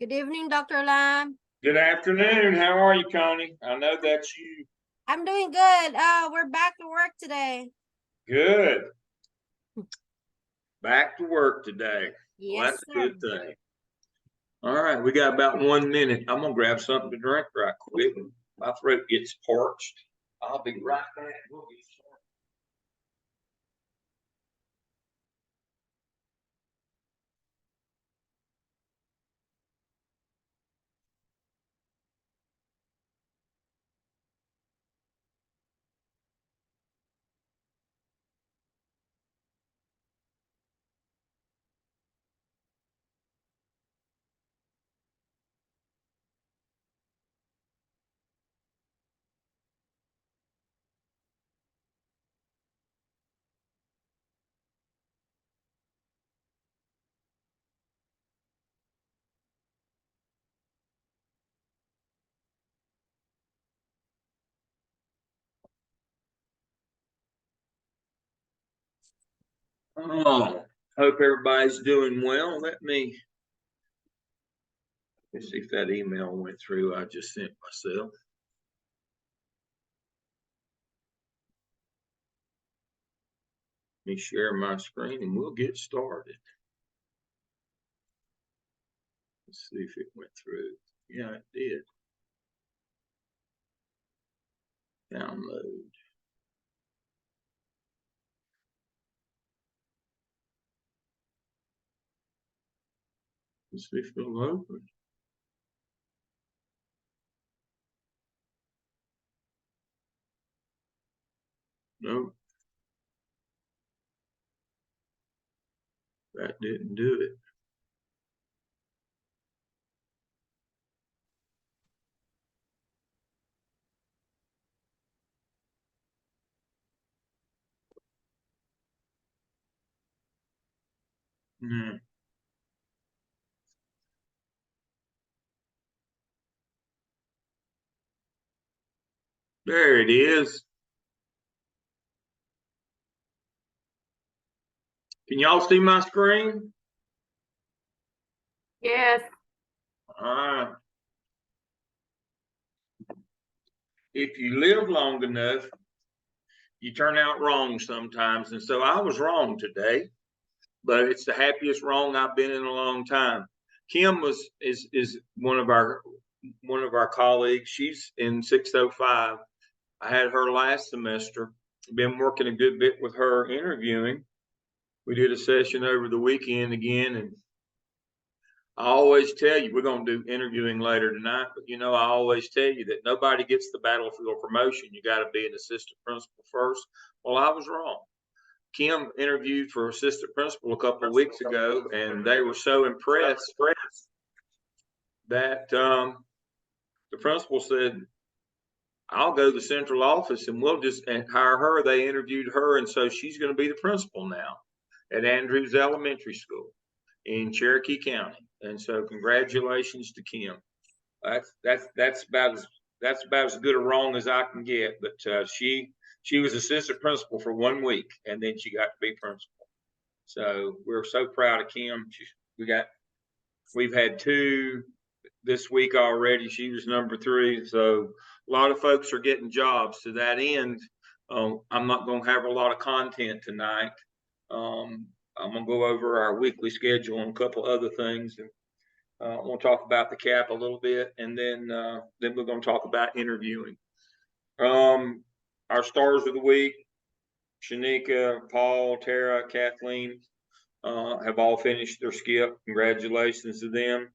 Good evening, Dr. Lam. Good afternoon. How are you, Connie? I know that's you. I'm doing good. We're back to work today. Good. Back to work today. Well, Yes, that's a sir. good thing. All right, we got about 1 minute. I'm gonna grab something to drink right quick. My throat gets parched. I'll be right back. We'll get started. Oh, hope everybody's doing well. Let's see if that email went through. I just sent myself. Let me share my screen and we'll get started. Let's see if it went through. Yeah, it did. Download. Let's see if it'll open. Nope. That didn't do it. There it is. Can y'all see my screen? Yes. All right. If you live long enough, you turn out wrong sometimes. And so I was wrong today, but it's the happiest wrong I've been in a long time. Kim is one of our colleagues. She's in 605. I had her last semester. Been working a good bit with her interviewing. We did a session over the weekend again, and I always tell you we're going to do interviewing later tonight, but I always tell you that nobody gets the battlefield promotion. You got to be an assistant principal first. Well, I was wrong. Kim interviewed for assistant principal a couple of weeks ago, and they were so impressed that the principal said, I'll go to the central office and we'll just hire her. They interviewed her, and so she's going to be the principal now at Andrews Elementary School in Cherokee County. And so congratulations to Kim. That's about as good a wrong as I can get. But she was assistant principal for 1 week, and then she got to be principal. So we're so proud of Kim. We've had 2 this week already. She was number 3. So a lot of folks are getting jobs. To that end, I'm not going to have a lot of content tonight. I'm going to go over our weekly schedule and a couple other things. And we'll talk about the CAP a little bit, and then we're going to talk about interviewing. Our stars of the week, Shanika, Paul, Tara, Kathleen, have all finished their skip. Congratulations to them.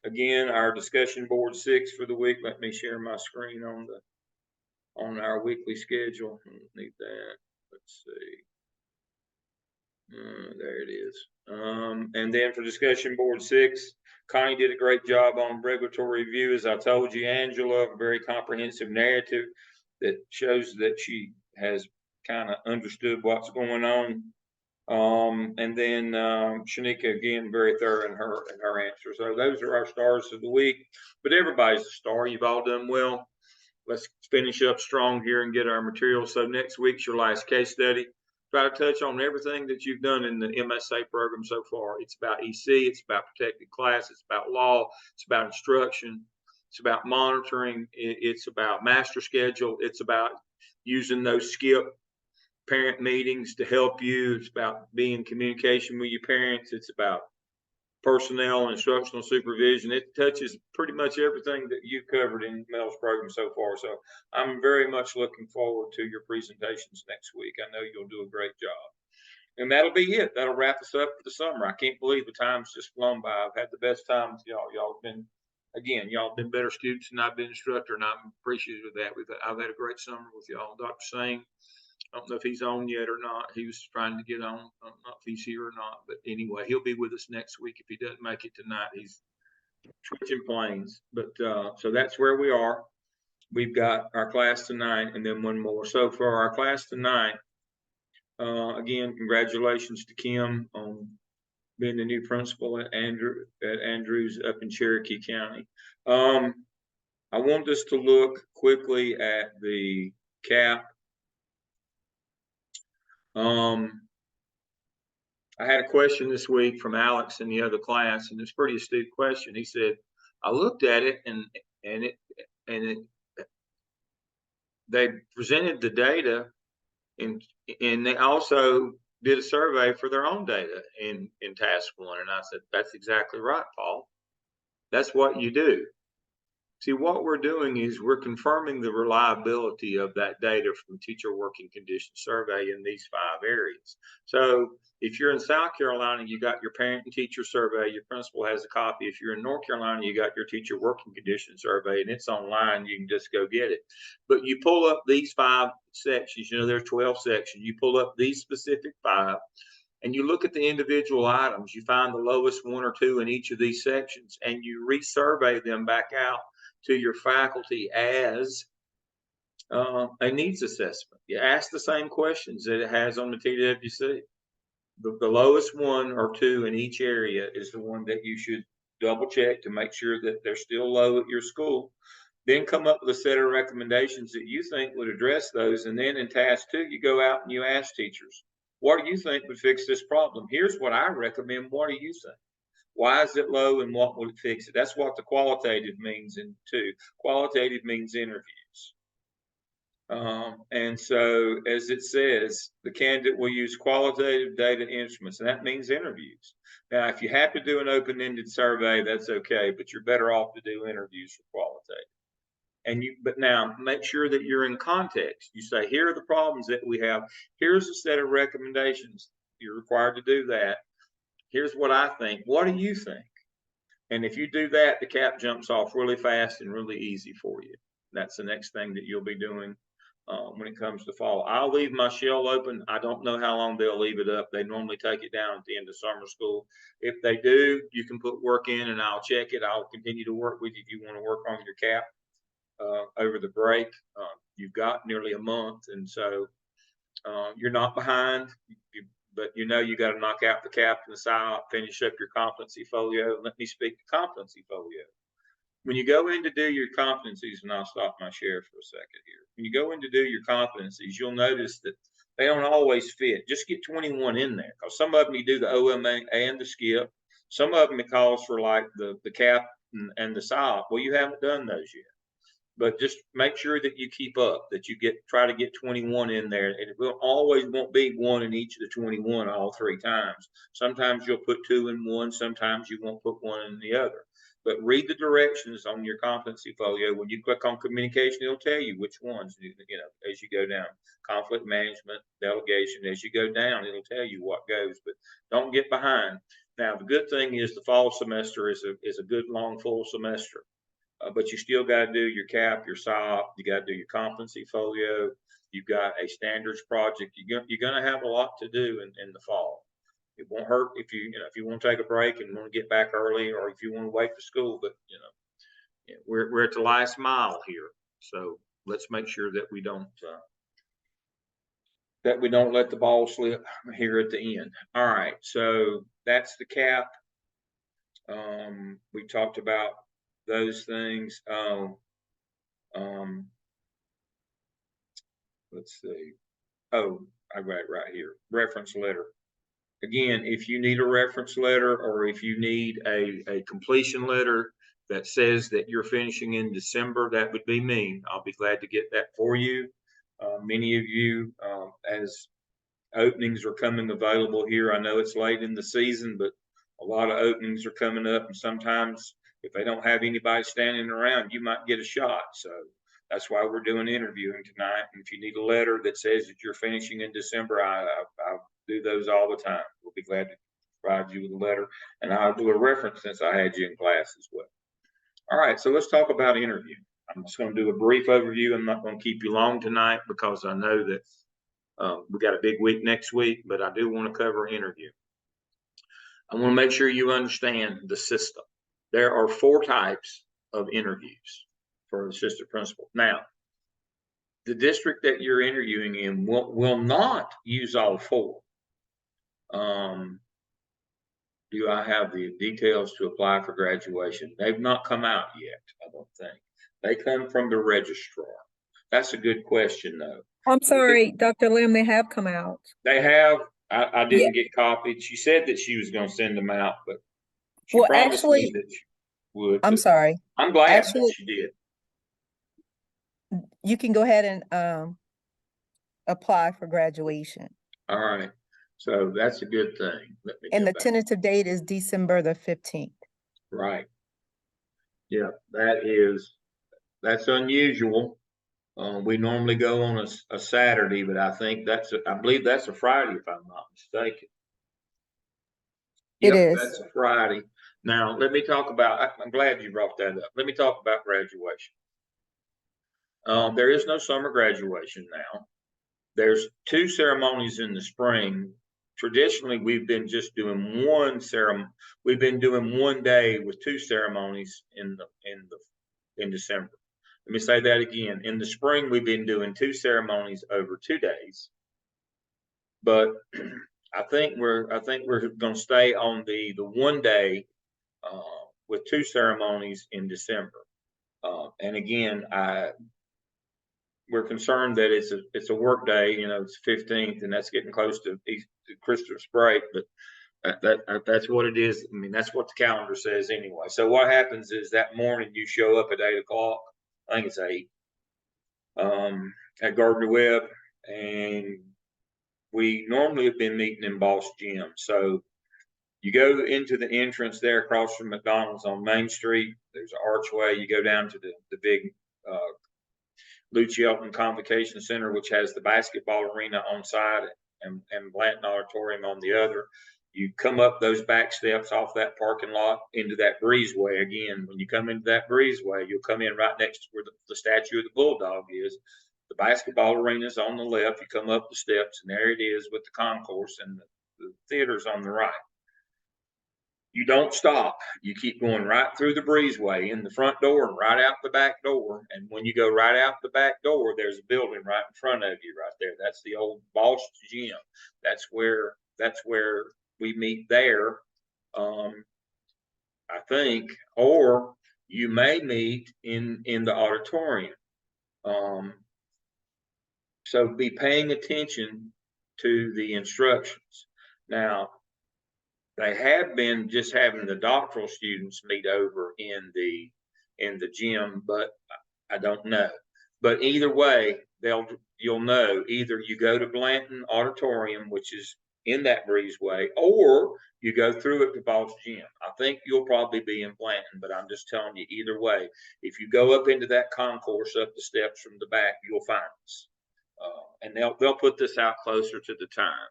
Again, our discussion board 6 for the week. Let me share my screen on our weekly schedule. Need that. Let's see. There it is. And then for discussion board 6, Connie did a great job on regulatory review. As I told you, Angela, a very comprehensive narrative that shows that she has kind of understood what's going on. And then Shanika, again, very thorough in her answer. So those are our stars of the week. But everybody's a star. You've all done well. Let's finish up strong here and get our material. So next week's your last case study. try to touch on everything that you've done in the MSA program so far. It's about EC, it's about protected class, it's about law, it's about instruction, it's about monitoring, it's about master schedule, it's about using those skip parent meetings to help you. It's about being in communication with your parents. It's about personnel and instructional supervision. It touches pretty much everything that you've covered in Mel's program so far. So I'm very much looking forward to your presentations next week. I know you'll do a great job. And that'll be it. That'll wrap us up for the summer. I can't believe the time's just flown by. I've had the best time with y'all. Y'all have been better students than I've been instructor, and I'm appreciative of that. I've had a great summer with y'all. Dr. Singh, I don't know if he's on yet or not. He was trying to get on. I don't know if he's here or not. But anyway, he'll be with us next week. If he doesn't make it tonight, he's switching planes. But so that's where we are. We've got our class tonight and then one more. So for our class tonight, again, congratulations to Kim on being the new principal at Andrews up in Cherokee County. I want us to look quickly at the CAP. I had a question this week from Alex in the other class, and it's a pretty astute question. He said, I looked at it and they presented the data and they also did a survey for their own data in task one. And I said, that's exactly right, Paul. That's what you do. See, what we're doing is we're confirming the reliability of that data from the teacher working condition survey in these 5 areas. So if you're in South Carolina, you got your parent and teacher survey, your principal has a copy. If you're in North Carolina, you got your teacher working condition survey, and it's online. You can just go get it. But you pull up these 5 sections, there's 12 sections. You pull up these specific 5, and you look at the individual items. You find the lowest 1 or 2 in each of these sections, and you resurvey them back out to your faculty as a needs assessment. You ask the same questions that it has on the TWC. The lowest 1 or 2 in each area is the one that you should double check to make sure that they're still low at your school. Then come up with a set of recommendations that you think would address those. And then in task 2, you go out and you ask teachers, what do you think would fix this problem? Here's what I recommend. What do you think? Why is it low and what would it fix it? That's what the qualitative means in 2. Qualitative means interviews. And so, as it says, the candidate will use qualitative data instruments, and that means interviews. Now, if you have to do an open-ended survey, that's okay, but you're better off to do interviews for qualitative. But now make sure that you're in context. You say, here are the problems that we have. Here's a set of recommendations. You're required to do that. Here's what I think. What do you think? And if you do that, the CAP jumps off really fast and really easy for you. That's the next thing that you'll be doing when it comes to fall. I'll leave my shell open. I don't know how long they'll leave it up. They normally take it down at the end of summer school. If they do, you can put work in and I'll check it. I'll continue to work with you if you want to work on your CAP over the break. You've got nearly a month, and so you're not behind. But you got to knock out the CAP and the SIOP, finish up your competency folio. Let me speak to competency folio. When you go in to do your competencies, and I'll stop my share for a second here. When you go in to do your competencies, you'll notice that they don't always fit. Just get 21 in there, because some of them you do the OMA and the skip. Some of them it calls for like the CAP and the SIOP. Well, you haven't done those yet. But just make sure that you keep up, that you try to get 21 in there. And it will always won't be 1 in each of the 21 all 3 times. Sometimes you'll put 2 in one, sometimes you won't put 1 in the other. But read the directions on your competency folio. When you click on communication, it'll tell you which ones, as you go down. Conflict management, delegation, as you go down, it'll tell you what goes. But don't get behind. Now, the good thing is the fall semester is a good long full semester. But you still got to do your CAP, your SIOP. You got to do your competency folio. You've got a standards project. You're going to have a lot to do in the fall. It won't hurt if you want to take a break and want to get back early, or if you want to wait for school. But we're at the last mile here, so let's make sure that we don't let the ball slip here at the end. All right, so that's the CAP. We talked about those things. Let's see. Oh, I got it right here. Reference letter. Again, if you need a reference letter or if you need a completion letter that says that you're finishing in December, that would be me. I'll be glad to get that for you. Many of you, as openings are coming available here, I know it's late in the season, but a lot of openings are coming up, and sometimes if they don't have anybody standing around, you might get a shot. So that's why we're doing interviewing tonight. And if you need a letter that says that you're finishing in December, I do those all the time. We'll be glad to provide you with a letter, and I'll do a reference since I had you in class as well. All right, so let's talk about interview. I'm just going to do a brief overview. I'm not going to keep you long tonight because I know that we got a big week next week, but I do want to cover interview. I want to make sure you understand the system. There are 4 types of interviews for an assistant principal. Now, the district that you're interviewing in will not use all 4. Do I have the details to apply for graduation? They've not come out yet, I don't think. They come from the registrar. That's a good question, though. I'm sorry, Dr. Lim, they have come out. They have. I Yeah. didn't get copied. She said that she was going to send them out, but she Well, promised me actually, that she would. I'm sorry. I'm glad that Actually, she did. you can go ahead and apply for graduation. All right. So that's a good thing. Let me And go the back. tentative date is December the 15th. Right. Yeah, that's unusual. We normally go on a Saturday, but I think I believe that's a Friday if I'm not mistaken. It Yep, is. that's a Friday. Now, let me talk about, I'm glad you brought that up. Let me talk about graduation. There is no summer graduation now. There's 2 ceremonies in the spring. Traditionally, we've been just doing one ceremony. We've been doing one day with 2 ceremonies in December. Let me say that again. In the spring, we've been doing 2 ceremonies over 2 days. But I think we're going to stay on the one day with 2 ceremonies in December. And again, we're concerned that it's a work day. You know, it's 15th, and that's getting close to Christmas break. But that's what it is. I mean, that's what the calendar says anyway. So what happens is that morning you show up at 8:00. I think it's 8 at Gardner Webb, and we normally have been meeting in Boss Gym. So you go into the entrance there across from McDonald's on Main Street. There's an archway. You go down to the big Lou Shelton Convocation Center, which has the basketball arena on side and Blanton Auditorium on the other. You come up those back steps off that parking lot into that breezeway. Again, when you come into that breezeway, you'll come in right next to where the statue of the Bulldog is. The basketball arena is on the left. You come up the steps, and there it is with the concourse, and the theater's on the right. You don't stop. You keep going right through the breezeway in the front door and right out the back door. And when you go right out the back door, there's a building right in front of you right there. That's the old Boss Gym. That's where we meet there. I think, or you may meet in the auditorium. So be paying attention to the instructions. Now, they have been just having the doctoral students meet over in the gym, but I don't know. But either way, you'll know either you go to Blanton Auditorium, which is in that breezeway, or you go through it to Boss Gym. I think you'll probably be in Blanton, but I'm just telling you either way. If you go up into that concourse up the steps from the back, you'll find us. And they'll put this out closer to the time.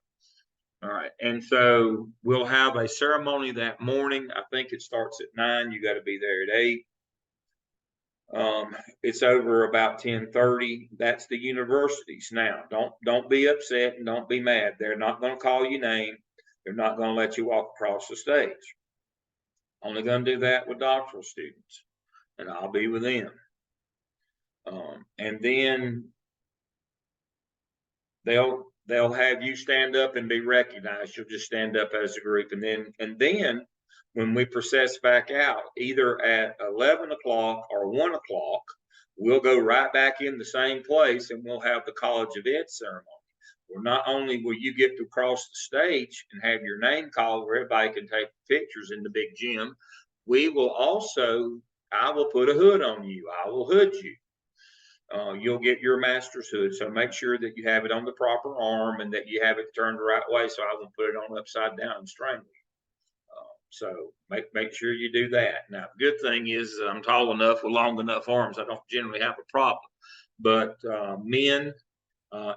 All right. And so we'll have a ceremony that morning. I think it starts at 9. You got to be there at 8. It's over about 10:30. That's the universities. Now, don't be upset and don't be mad. They're not going to call your name. They're not going to let you walk across the stage. Only going to do that with doctoral students, and I'll be with them. And then they'll have you stand up and be recognized. You'll just stand up as a group, and then when we process back out, either at 11:00 or 1:00, we'll go right back in the same place, and we'll have the College of Ed ceremony. Well, not only will you get to cross the stage and have your name called where everybody can take pictures in the big gym, we will also, I will put a hood on you. I will hood you. You'll get your master's hood. So make sure that you have it on the proper arm and that you have it turned the right way. So I won't put it on upside down and strangle you. So make sure you do that. Now, the good thing is I'm tall enough with long enough arms. I don't generally have a problem. But men,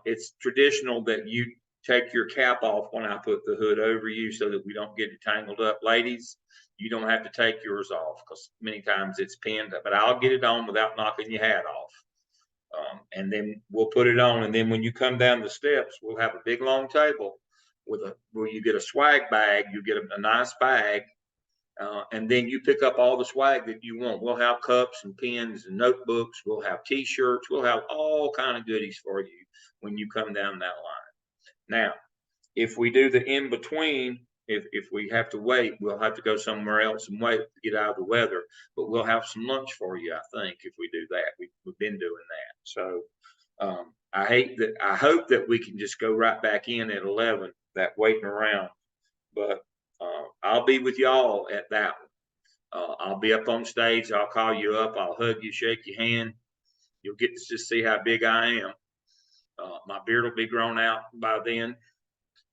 it's traditional that you take your cap off when I put the hood over you so that we don't get it tangled up. Ladies, you don't have to take yours off because many times it's pinned up, but I'll get it on without knocking your hat off. And then we'll put it on. And then when you come down the steps, we'll have a big long table where you get a swag bag, you get a nice bag. And then you pick up all the swag that you want. We'll have cups and pens and notebooks. We'll have t-shirts. We'll have all kind of goodies for you when you come down that line. Now, if we do the in between, if we have to wait, we'll have to go somewhere else and wait to get out of the weather. But we'll have some lunch for you, I think, if we do that. We've been doing that. So I hope that we can just go right back in at 11. That waiting around, but I'll be with y'all at that one. I'll be up on stage. I'll call you up. I'll hug you, shake your hand. You'll get to just see how big I am. My beard will be grown out by then.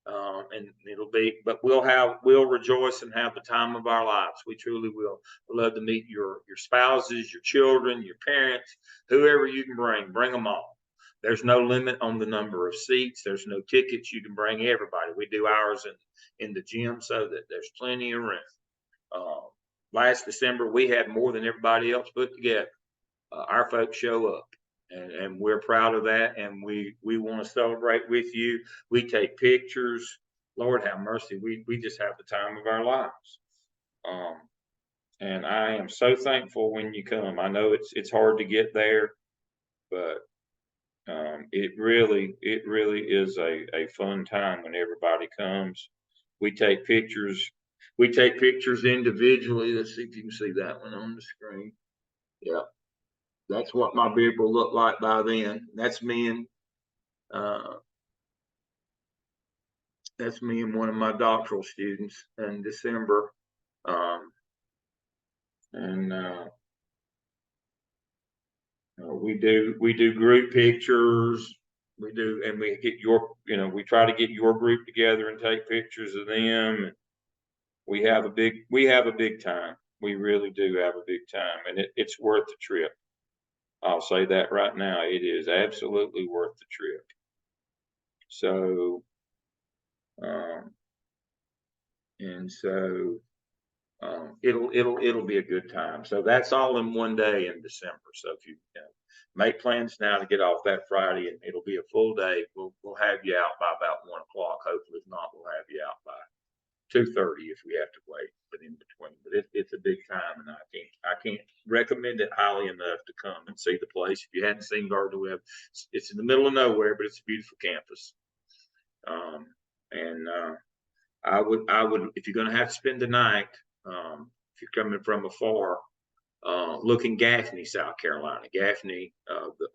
And but we'll rejoice and have the time of our lives. We truly will. We'd love to meet your spouses, your children, your parents, whoever you can bring them all. There's no limit on the number of seats. There's no tickets. You can bring everybody. We do ours in the gym so that there's plenty of room. Last December, we had more than everybody else put together. Our folks show up. And we're proud of that, and we want to celebrate with you. We take pictures. Lord have mercy, we just have the time of our lives. And I am so thankful when you come. I know it's hard to get there, but it really is a fun time when everybody comes. We take pictures. We take pictures individually. Let's see if you can see that one on the screen. Yeah. That's what my beard will look like by then. That's me and one of my doctoral students in December. We do group pictures. We do, and we get we try to get your group together and take pictures of them. And we have a big time. We really do have a big time, and it's worth the trip. I'll say that right now. It is absolutely worth the trip. So, it'll be a good time. So that's all in one day in December. So if you make plans now to get off that Friday, and it'll be a full day. We'll have you out by about 1 o'clock. Hopefully, if not, we'll have you out by 2:30 if we have to wait, but in between. But it's a big time, and I can't recommend it highly enough to come and see the place. If you hadn't seen Gardner Webb, it's in the middle of nowhere, but it's a beautiful campus. And I would, if you're going to have to spend the night, if you're coming from afar, look in Gaffney, South Carolina. Gaffney,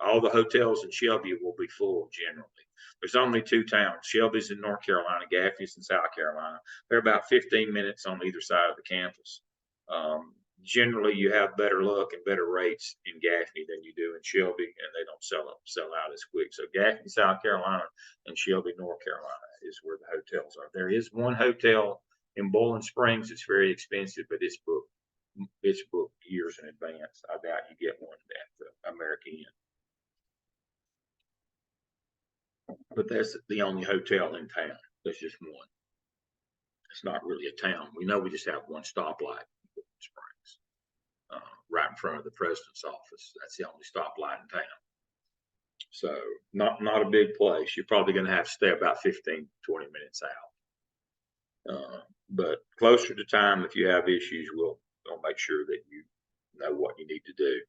all the hotels in Shelby will be full generally. There's only 2 towns. Shelby's in North Carolina, Gaffney's in South Carolina. They're about 15 minutes on either side of the campus. Generally, you have better luck and better rates in Gaffney than you do in Shelby, and they don't sell out as quick. So Gaffney, South Carolina, and Shelby, North Carolina is where the hotels are. There is one hotel in Bowling Springs. It's very expensive, but it's booked years in advance. I doubt you get one at the American Inn. But that's the only hotel in town. There's just one. It's not really a town. We know we just have one stoplight in Bowling Springs, right in front of the president's office. That's the only stoplight in town. So not a big place. You're probably going to have to stay about 15, 20 minutes out. But closer to time, if you have issues, we'll make sure that you know what you need to do.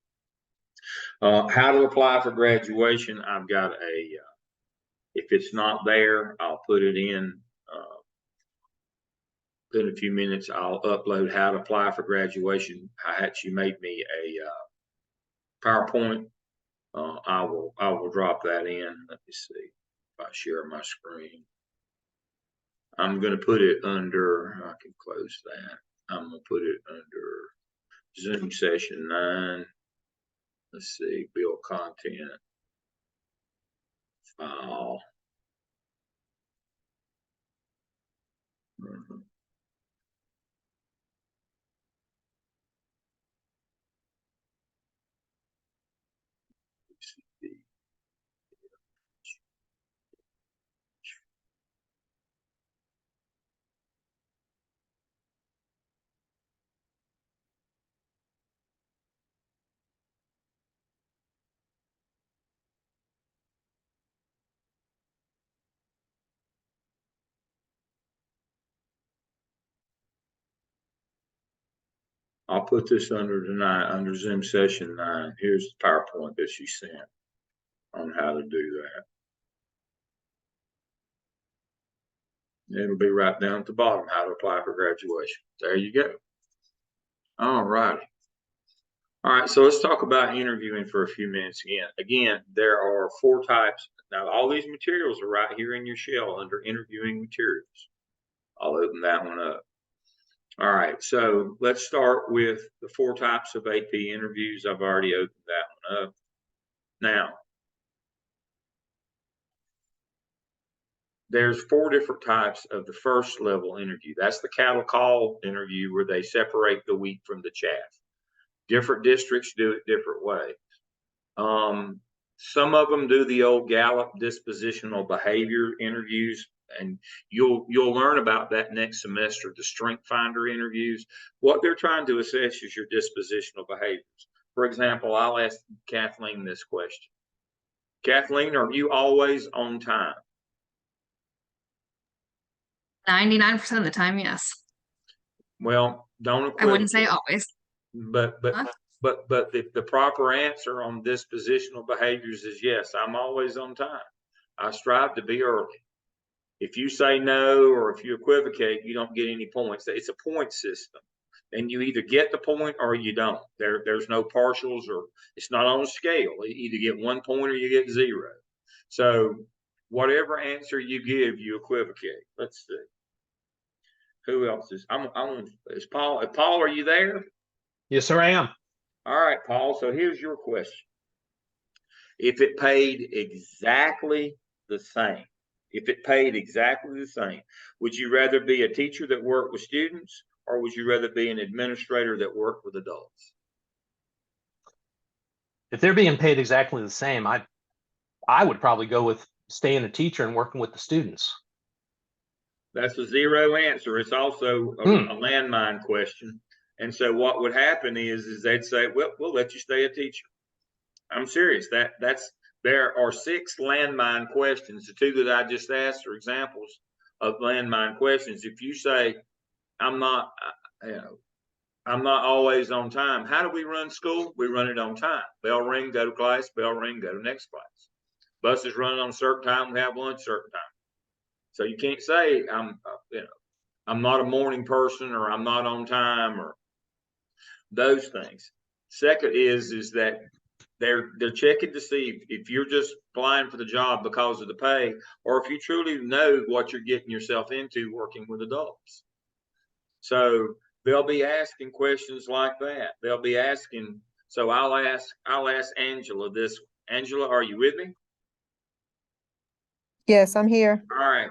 How to apply for graduation. I've got if it's not there, I'll put it in a few minutes. I'll upload how to apply for graduation. I actually made me a PowerPoint. I will drop that in. Let me see. If I share my screen, I'm going to put it under, I can close that. I'm going to put it under Zoom session 9. Let's see, build content, file. I'll put this under Zoom session 9. Here's the PowerPoint that she sent on how to do that. It'll be right down at the bottom, how to apply for graduation. There you go. All righty. All right, so let's talk about interviewing for a few minutes again. Again, there are 4 types. Now, all these materials are right here in your shell under interviewing materials. I'll open that one up. All right, so let's start with the 4 types of AP interviews. I've already opened that one up. Now, there's 4 different types of the first level interview. That's the cattle call interview where they separate the wheat from the chaff. Different districts do it different ways. Some of them do the old Gallup dispositional behavior interviews, and you'll learn about that next semester, the strength finder interviews. What they're trying to assess is your dispositional behaviors. For example, I'll ask Kathleen this question. Kathleen, are you always on time? 99% of the time, yes. Well, don't I wouldn't say equivocate. always. But the proper answer on dispositional behaviors is yes, I'm always on time. I strive to be early. If you say no, or if you equivocate, you don't get any points. It's a point system, and you either get the point or you don't. There's no partials, or it's not on a scale. You either get 1 point or you get 0. So whatever answer you give, you equivocate. Let's see. Who else is? Is Paul? Paul, are you there? Yes, sir, I am. All right, Paul. So here's your question. If it paid exactly the same, would you rather be a teacher that worked with students, or would you rather be an administrator that worked with adults? If they're being paid exactly the same, I would probably go with staying a teacher and working with the students. That's a 0 answer. It's also a landmine question. And so what would happen is they'd say, well, we'll let you stay a teacher. I'm serious. There are 6 landmine questions. The 2 that I just asked are examples of landmine questions. If you say, I'm not always on time. How do we run school? We run it on time. Bell ring, go to class. Bell ring, go to next class. Buses running on a certain time. We have lunch certain time. So you can't say I'm not a morning person, or I'm not on time, or those things. Second is that they're checking to see if you're just applying for the job because of the pay, or if you truly know what you're getting yourself into working with adults. So they'll be asking questions like that. They'll be asking. So I'll ask Angela this. Angela, are you with me? Yes, I'm here. All right.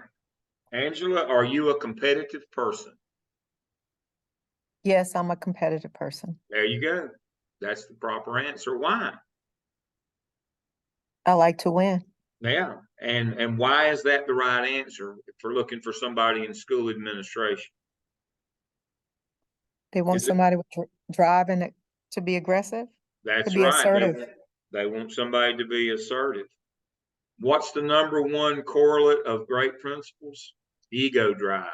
Angela, are you a competitive person? Yes, I'm a competitive person. There you go. That's the proper answer. Why? I like to win. Yeah. And why is that the right answer if we're looking for somebody in school administration? They want somebody with drive and to be aggressive. That's to be right. assertive. They want somebody to be assertive. What's the #1 correlate of great principals? Ego drive.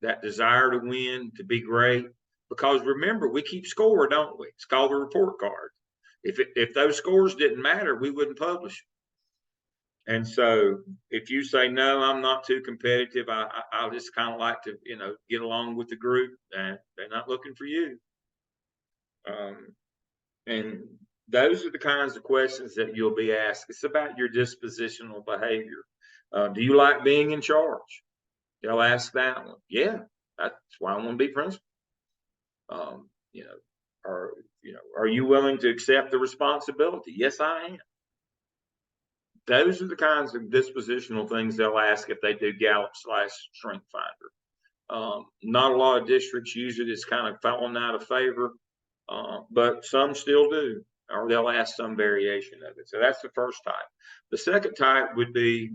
That desire to win, to be great. Because remember, we keep score, don't we? It's called a report card. If those scores didn't matter, we wouldn't publish them. And so if you say, no, I'm not too competitive, I just kind of like to, get along with the group, and they're not looking for you. And those are the kinds of questions that you'll be asked. It's about your dispositional behavior. Do you like being in charge? They'll ask that one. Yeah, that's why I want to be principal. You know, are you willing to accept the responsibility? Yes, I am. Those are the kinds of dispositional things they'll ask if they do Gallup/Strength Finder. Not a lot of districts use it. It's kind of fallen out of favor, but some still do, or they'll ask some variation of it. So that's the first type. The second type would be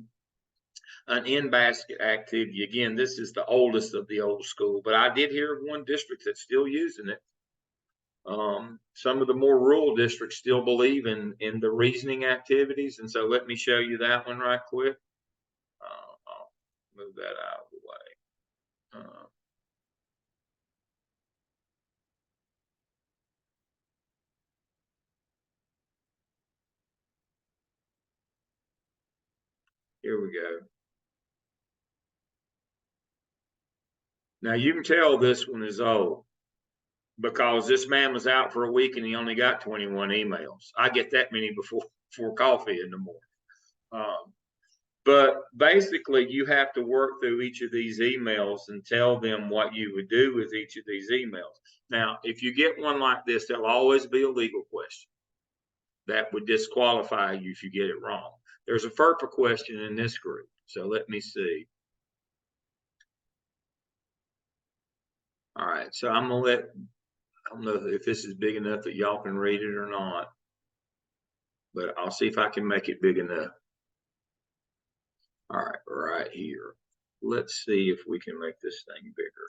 an in-basket activity. Again, this is the oldest of the old school, but I did hear of one district that's still using it. Some of the more rural districts still believe in the reasoning activities, and so let me show you that one right quick. I'll move that out of the way. Here we go. Now you can tell this one is old because this man was out for a week and he only got 21 emails. I get that many before coffee in the morning. But basically, you have to work through each of these emails and tell them what you would do with each of these emails. Now, if you get one like this, there'll always be a legal question that would disqualify you if you get it wrong. There's a FERPA question in this group. So let me see. All right, so I'm gonna let, I don't know if this is big enough that y'all can read it or not, but I'll see if I can make it big enough. All right, right here. Let's see if we can make this thing bigger.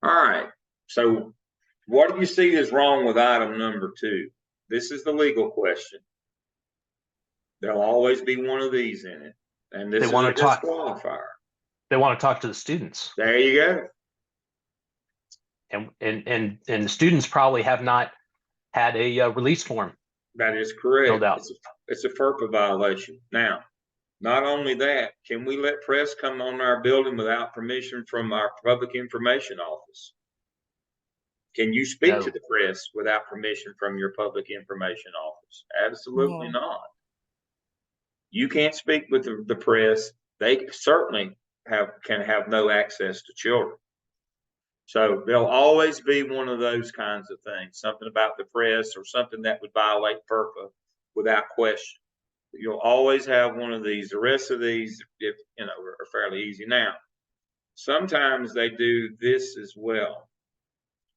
All right, so what do you see is wrong with item number 2? This is the legal question. There'll always be one of these in it, and this is a disqualifier. They want to talk to the students. There you go. And the students probably have not had a release form. That is correct. Filled out. It's a FERPA violation. Now, not only that, can we let press come on our building without permission from our public information office? Can you speak to the press without permission from your public information office? Absolutely not. You can't speak with the press. They certainly can have no access to children. So there'll always be one of those kinds of things, something about the press or something that would violate FERPA without question. You'll always have one of these. The rest of these, if you know, are fairly easy. Now, sometimes they do this as well.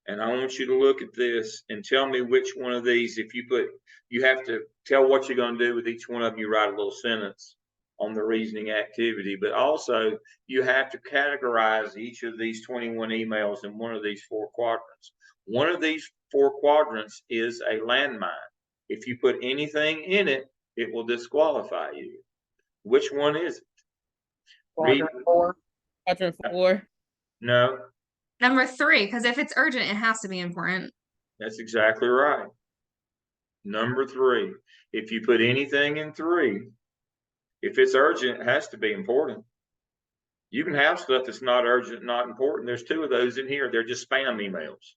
And I want you to look at this and tell me which one of these, if you have to tell what you're going to do with each one of them. You write a little sentence on the reasoning activity, but also you have to categorize each of these 21 emails in one of these 4 quadrants. One of these 4 quadrants is a landmine. If you put anything in it, it will disqualify you. Which one is it? Quadrant 4. Quadrant 4. No. Number 3, because if it's urgent, it has to be important. That's exactly right. Number 3. If you put anything in 3, if it's urgent, it has to be important. You can have stuff that's not urgent, not important. There's 2 of those in here. They're just spam emails.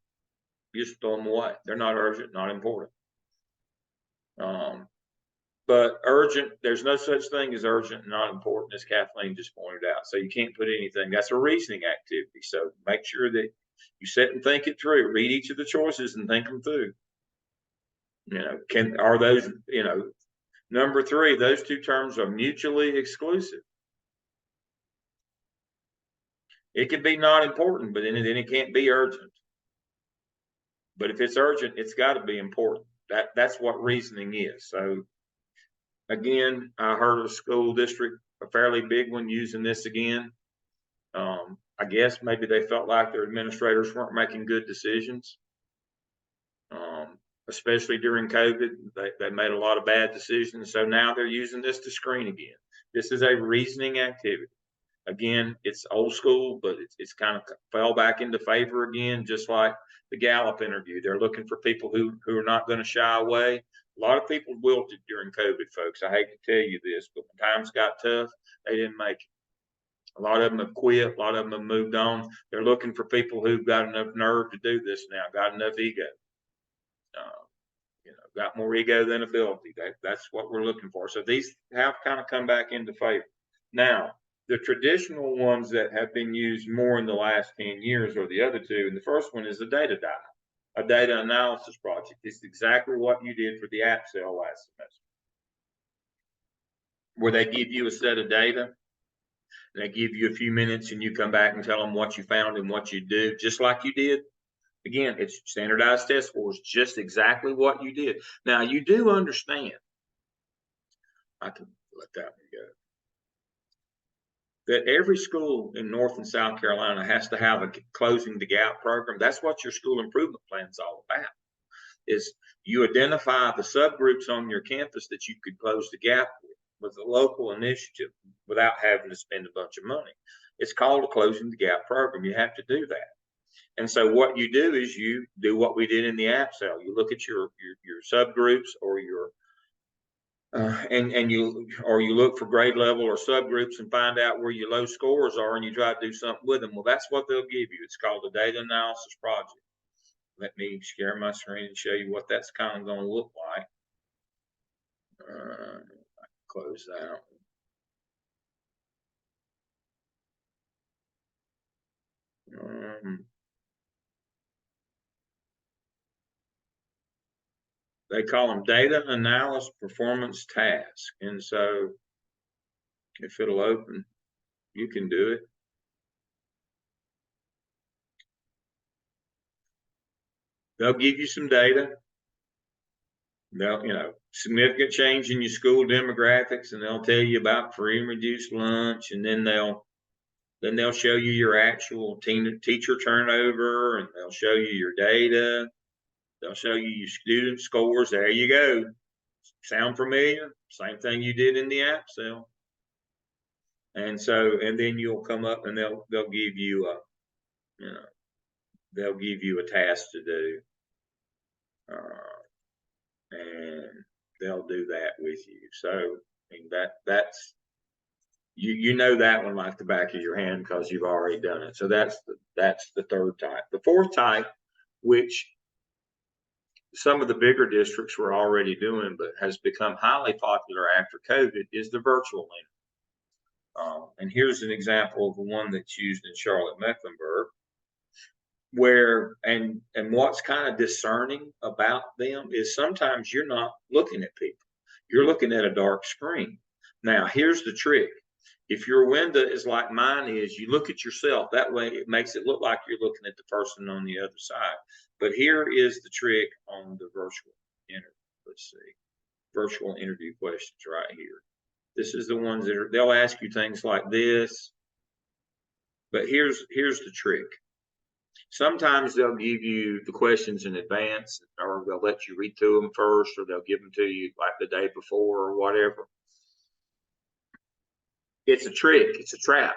You just throw them away. They're not urgent, not important. But urgent, there's no such thing as urgent and not important, as Kathleen just pointed out. So you can't put anything. That's a reasoning activity. So make sure that you sit and think it through. Read each of the choices and think them through. You know, are those, you know, number 3, those 2 terms are mutually exclusive. It could be not important, but then it can't be urgent. But if it's urgent, it's got to be important. That's what reasoning is. So again, I heard of a school district, a fairly big one, using this again. I guess maybe they felt like their administrators weren't making good decisions. Especially during COVID, they made a lot of bad decisions. So now they're using this to screen again. This is a reasoning activity. Again, it's old school, but it's kind of fell back into favor again, just like the Gallup interview. They're looking for people who are not going to shy away. A lot of people wilted during COVID, folks. I hate to tell you this, but when times got tough, they didn't make it. A lot of them have quit. A lot of them have moved on. They're looking for people who've got enough nerve to do this now, got enough ego. got more ego than ability. That's what we're looking for. So these have kind of come back into favor. Now, the traditional ones that have been used more in the last 10 years are the other two. And the first one is the data dive, a data analysis project. It's exactly what you did for the app sale last semester, where they give you a set of data. They give you a few minutes and you come back and tell them what you found and what you do, just like you did. Again, it's standardized test scores, just exactly what you did. Now, you do understand, I can let that one go, that every school in North and South Carolina has to have a closing the gap program. That's what your school improvement plan is all about, is you identify the subgroups on your campus that you could close the gap with a local initiative without having to spend a bunch of money. It's called a closing the gap program. You have to do that. And so what you do is you do what we did in the app sale. You look at your subgroups or your and you look for grade level or subgroups and find out where your low scores are, and you try to do something with them. Well, that's what they'll give you. It's called a data analysis project. Let me share my screen and show you what that's kind of going to look like. Close that. They call them data analysis performance tasks. And so if it'll open, you can do it. They'll give you some data. They'll, significant change in your school demographics, and they'll tell you about free and reduced lunch, and then they'll show you your actual teacher turnover, and they'll show you your data. They'll show you your student scores. There you go. Sound familiar? Same thing you did in the app sale. And then you'll come up and they'll give you a task to do. And they'll do that with you. So I mean, that's you know that one like the back of your hand because you've already done it. So that's the third type. The fourth type, which some of the bigger districts were already doing, but has become highly popular after COVID, is the virtual learning. And here's an example of the one that's used in Charlotte-Mecklenburg, where and what's kind of discerning about them is sometimes you're not looking at people, you're looking at a dark screen. Now, here's the trick. If your window is like mine is, you look at yourself. That way it makes it look like you're looking at the person on the other side. But here is the trick on the virtual interview. Let's see. Virtual interview questions right here. This is the ones that they'll ask you things like this. But here's the trick. Sometimes they'll give you the questions in advance, or they'll let you read through them first, or they'll give them to you like the day before or whatever. It's a trick. It's a trap.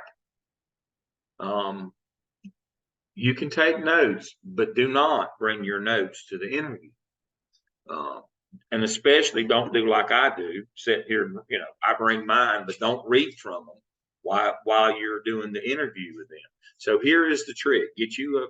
You can take notes, but do not bring your notes to the interview. And especially don't do like I do. Sit here, I bring mine, but don't read from them while you're doing the interview with them. So here is the trick. Get you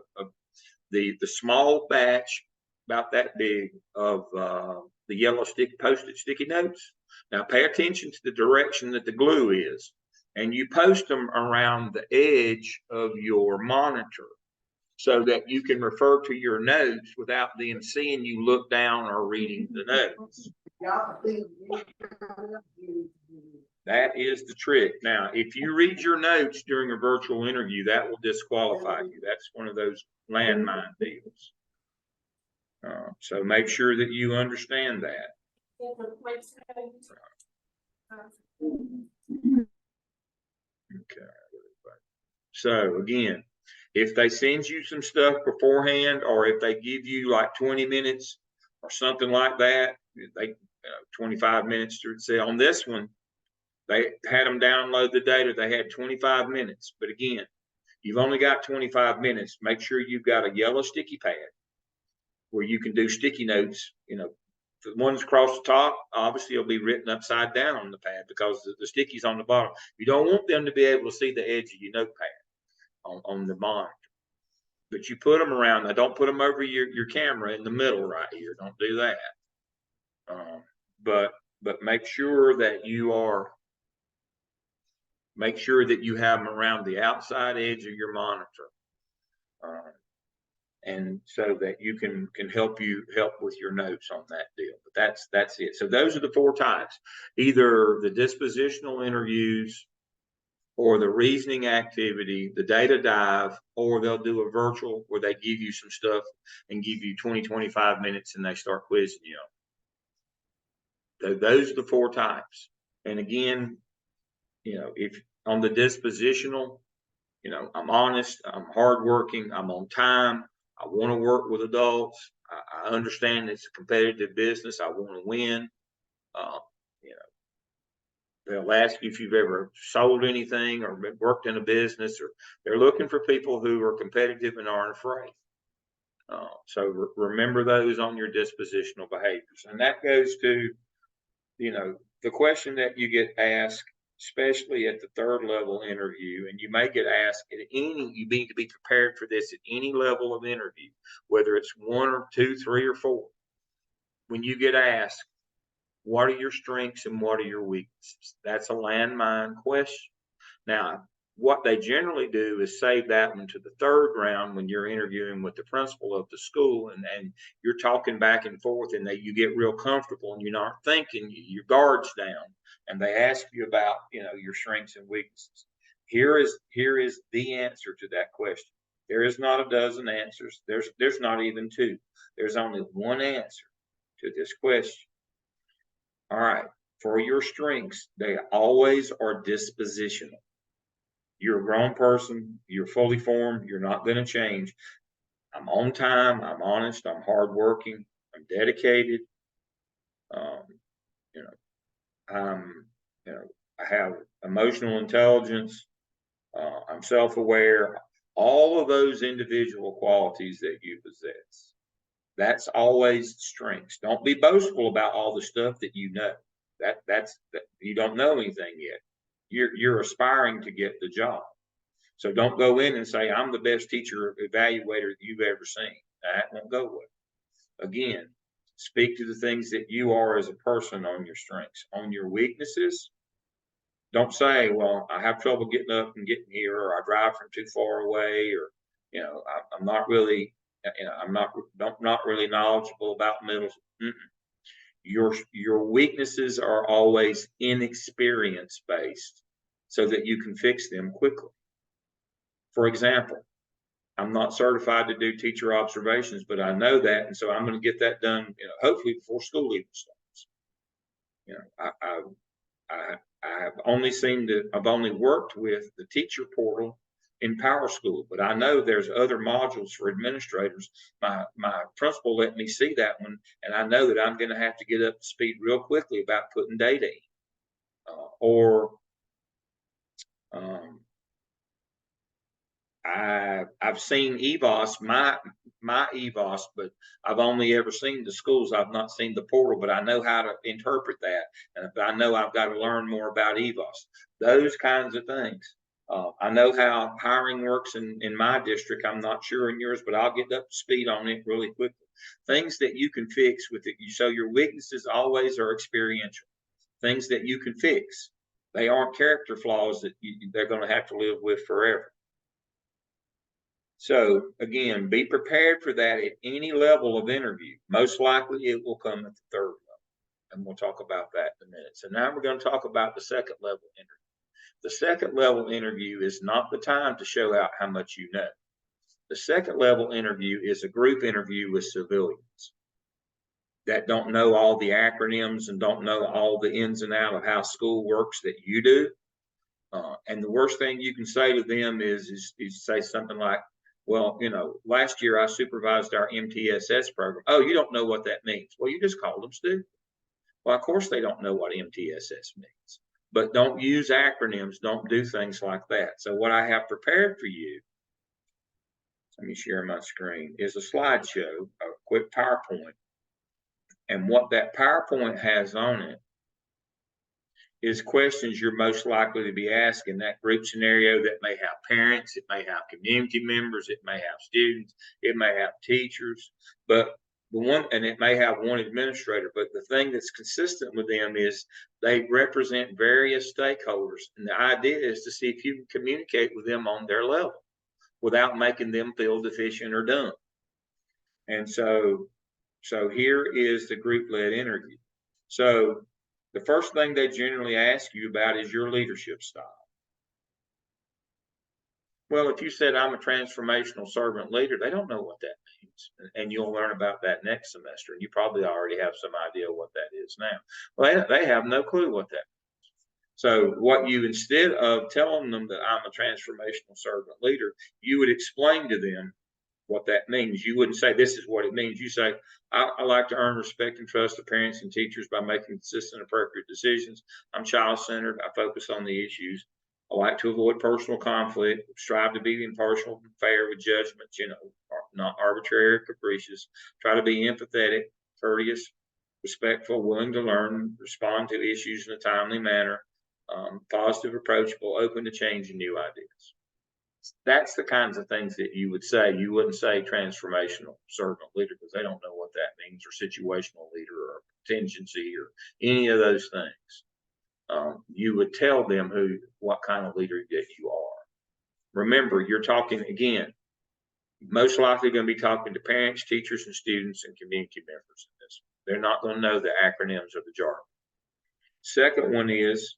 the small batch about that big of the yellow Post-it sticky notes. Now pay attention to the direction that the glue is, and you post them around the edge of your monitor so that you can refer to your notes without them seeing you look down or reading the notes. That is the trick. Now, if you read your notes during a virtual interview, that will disqualify you. That's one of those landmine deals. So make sure that you understand that. Okay. So again, if they send you some stuff beforehand, or if they give you like 20 minutes or something like that, 25 minutes to say on this one, they had them download the data. They had 25 minutes. But again, you've only got 25 minutes. Make sure you've got a yellow sticky pad where you can do sticky notes. The ones across the top, obviously, will be written upside down on the pad because the sticky's on the bottom. You don't want them to be able to see the edge of your notepad on the monitor. But you put them around. Now, don't put them over your camera in the middle right here. Don't do that. But make sure that you have them around the outside edge of your monitor. And so that you can help with your notes on that deal. But that's it. So those are the 4 types: either the dispositional interviews, or the reasoning activity, the data dive, or they'll do a virtual where they give you some stuff and give you 20-25 minutes and they start quizzing you. So those are the 4 types. And again, if on the dispositional, I'm honest, I'm hardworking, I'm on time, I want to work with adults. I understand it's a competitive business. I want to win. They'll ask you if you've ever sold anything or worked in a business, or they're looking for people who are competitive and aren't afraid. So remember those on your dispositional behaviors. And that goes to, the question that you get asked, especially at the 3rd level interview, and you may get asked you need to be prepared for this at any level of interview, whether it's 1 or 2, 3 or 4. When you get asked, what are your strengths and what are your weaknesses? That's a landmine question. Now, what they generally do is save that one to the 3rd round when you're interviewing with the principal of the school, and you're talking back and forth, and you get real comfortable and you're not thinking, your guard's down, and they ask you about, your strengths and weaknesses. Here is the answer to that question. There is not a dozen answers. There's not even 2. There's only one answer to this question. All right. For your strengths, they always are dispositional. You're a grown person. You're fully formed. You're not going to change. I'm on time. I'm honest. I'm hardworking. I'm dedicated. I have emotional intelligence. I'm self-aware. All of those individual qualities that you possess. That's always strengths. Don't be boastful about all the stuff that you know. That's you don't know anything yet. You're aspiring to get the job. So don't go in and say, I'm the best teacher evaluator you've ever seen. That won't go well. Again, speak to the things that you are as a person on your strengths. On your weaknesses, don't say, well, I have trouble getting up and getting here, or I drive from too far away, or, I'm not really, I'm not really knowledgeable about middle. Your weaknesses are always inexperience based, so that you can fix them quickly. For example, I'm not certified to do teacher observations, but I know that, and so I'm going to get that done, hopefully before school even starts. I've only worked with the teacher portal in Power School, but I know there's other modules for administrators. My principal let me see that one, and I know that I'm going to have to get up to speed real quickly about putting data in. I've seen EVOS, my EVOS, but I've only ever seen the schools. I've not seen the portal, but I know how to interpret that, and I know I've got to learn more about EVOS. Those kinds of things. I know how hiring works in my district. I'm not sure in yours, but I'll get up to speed on it really quickly. Things that you can fix with it. So your weaknesses always are experiential. Things that you can fix. They aren't character flaws that they're going to have to live with forever. So again, be prepared for that at any level of interview. Most likely it will come at the 3rd level, and we'll talk about that in a minute. So now we're going to talk about the 2nd level interview. The 2nd level interview is not the time to show out how much you know. The 2nd level interview is a group interview with civilians that don't know all the acronyms and don't know all the ins and outs of how school works that you do. And the worst thing you can say to them is say something like, well, last year I supervised our MTSS program. Oh, you don't know what that means. Well, you just called them stupid. Well, of course they don't know what MTSS means, but don't use acronyms. Don't do things like that. So what I have prepared for you, let me share my screen, is a slideshow, a quick PowerPoint. And what that PowerPoint has on it is questions you're most likely to be asked in that group scenario that may have parents, it may have community members, it may have students, it may have teachers. But and it may have one administrator, but the thing that's consistent with them is they represent various stakeholders. And the idea is to see if you can communicate with them on their level without making them feel deficient or dumb. And so here is the group-led interview. So the first thing they generally ask you about is your leadership style. Well, if you said I'm a transformational servant leader, they don't know what that means. And you'll learn about that next semester. And you probably already have some idea what that is now. Well, they have no clue what that means. So what you, instead of telling them that I'm a transformational servant leader, you would explain to them what that means. You wouldn't say this is what it means. You say, I like to earn respect and trust of parents and teachers by making consistent, appropriate decisions. I'm child-centered. I focus on the issues. I like to avoid personal conflict, strive to be impartial and fair with judgment, not arbitrary or capricious, try to be empathetic, courteous, respectful, willing to learn, respond to issues in a timely manner, positive, approachable, open to change and new ideas. That's the kinds of things that you would say. You wouldn't say transformational servant leader because they don't know what that means, or situational leader, or contingency, or any of those things. You would tell them what kind of leader that you are. Remember, you're talking, again, most likely going to be talking to parents, teachers, and students and community members in this. They're not going to know the acronyms or the jargon. Second one is,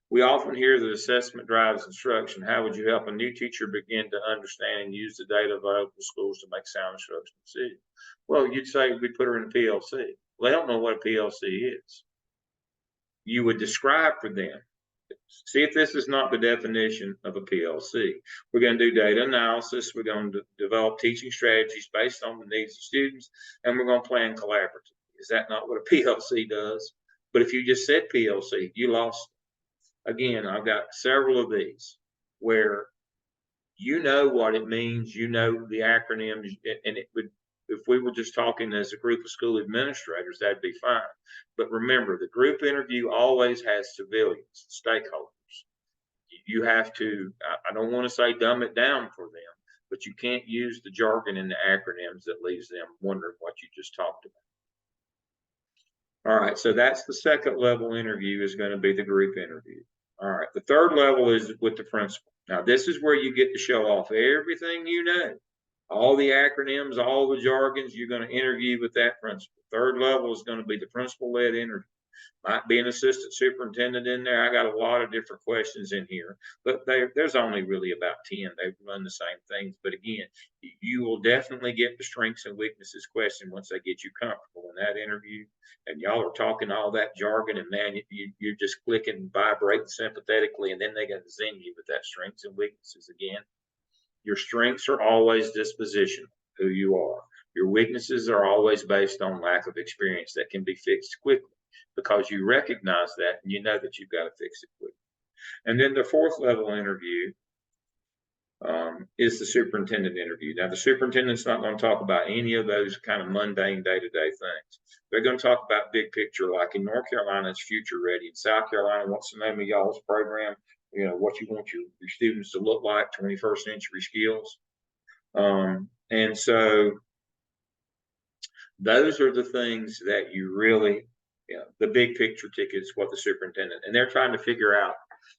we often hear that assessment drives instruction. How would you help a new teacher begin to understand and use the data available to schools to make sound instruction decisions? Well, you'd say we put her in a PLC. Well, they don't know what a PLC is. You would describe for them, see if this is not the definition of a PLC. We're going to do data analysis. We're going to develop teaching strategies based on the needs of students, and we're going to plan collaboratively. Is that not what a PLC does? But if you just said PLC, you lost. Again, I've got several of these where you know what it means, you know the acronyms, and it would, if we were just talking as a group of school administrators, that'd be fine. But remember, the group interview always has civilians, stakeholders. You have to, I don't want to say dumb it down for them, but you can't use the jargon and the acronyms that leaves them wondering what you just talked about. All right, so that's the second level interview, is going to be the group interview. All right, the third level is with the principal. Now, this is where you get to show off everything you know. All the acronyms, all the jargons, you're going to interview with that principal. Third level is going to be the principal-led interview. Might be an assistant superintendent in there. I got a lot of different questions in here, but there's only really about 10. They run the same things. But again, you will definitely get the strengths and weaknesses question once they get you comfortable in that interview. And y'all are talking all that jargon, and man, you're just clicking and vibrating sympathetically, and then they're going to zing you with that strengths and weaknesses again. Your strengths are always dispositional, who you are. Your weaknesses are always based on lack of experience that can be fixed quickly, because you recognize that and you know that you've got to fix it quickly. And then the fourth level interview is the superintendent interview. Now, the superintendent's not going to talk about any of those kind of mundane day-to-day things. They're going to talk about big picture, like in North Carolina, it's Future Ready. In South Carolina, what's the name of y'all's program? You know, what you want your students to look like, 21st century skills. And so those are the things that you really, the big picture ticket is what the superintendent, and they're trying to figure out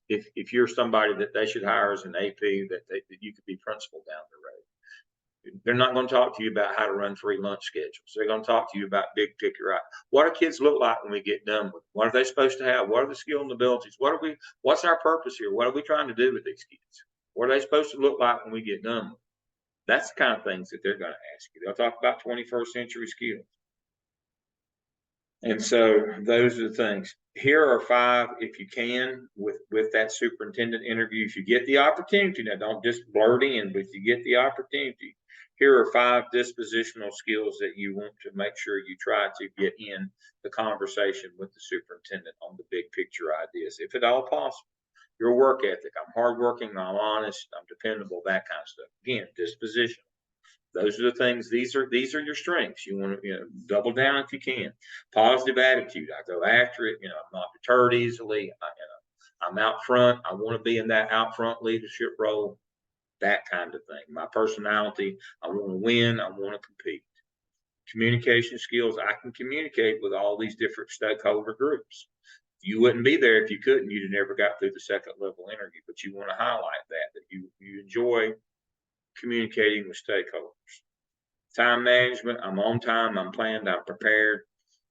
if you're somebody that they should hire as an AP, that you could be principal down the road. They're not going to talk to you about how to run 3 lunch schedules. They're going to talk to you about big picture. Right? What do kids look like when we get done with them? What are they supposed to have? What are the skills and abilities? What's our purpose here? What are we trying to do with these kids? What are they supposed to look like when we get done with them? That's the kind of things that they're going to ask you. They'll talk about 21st century skills. And so those are the things. Here are 5, if you can, with that superintendent interview. If you get the opportunity, now don't just blurt in, but if you get the opportunity, here are 5 dispositional skills that you want to make sure you try to get in the conversation with the superintendent on the big picture ideas, if at all possible. Your work ethic. I'm hardworking, I'm honest, I'm dependable, that kind of stuff. Again, disposition. Those are the things. These are your strengths. You want to double down if you can. Positive attitude. I go after it. I'm not deterred easily. I'm out front. I want to be in that out front leadership role. That kind of thing. My personality. I want to win. I want to compete. Communication skills. I can communicate with all these different stakeholder groups. You wouldn't be there if you couldn't. You'd have never got through the second level interview, but you want to highlight that you enjoy communicating with stakeholders. Time management. I'm on time. I'm planned. I'm prepared.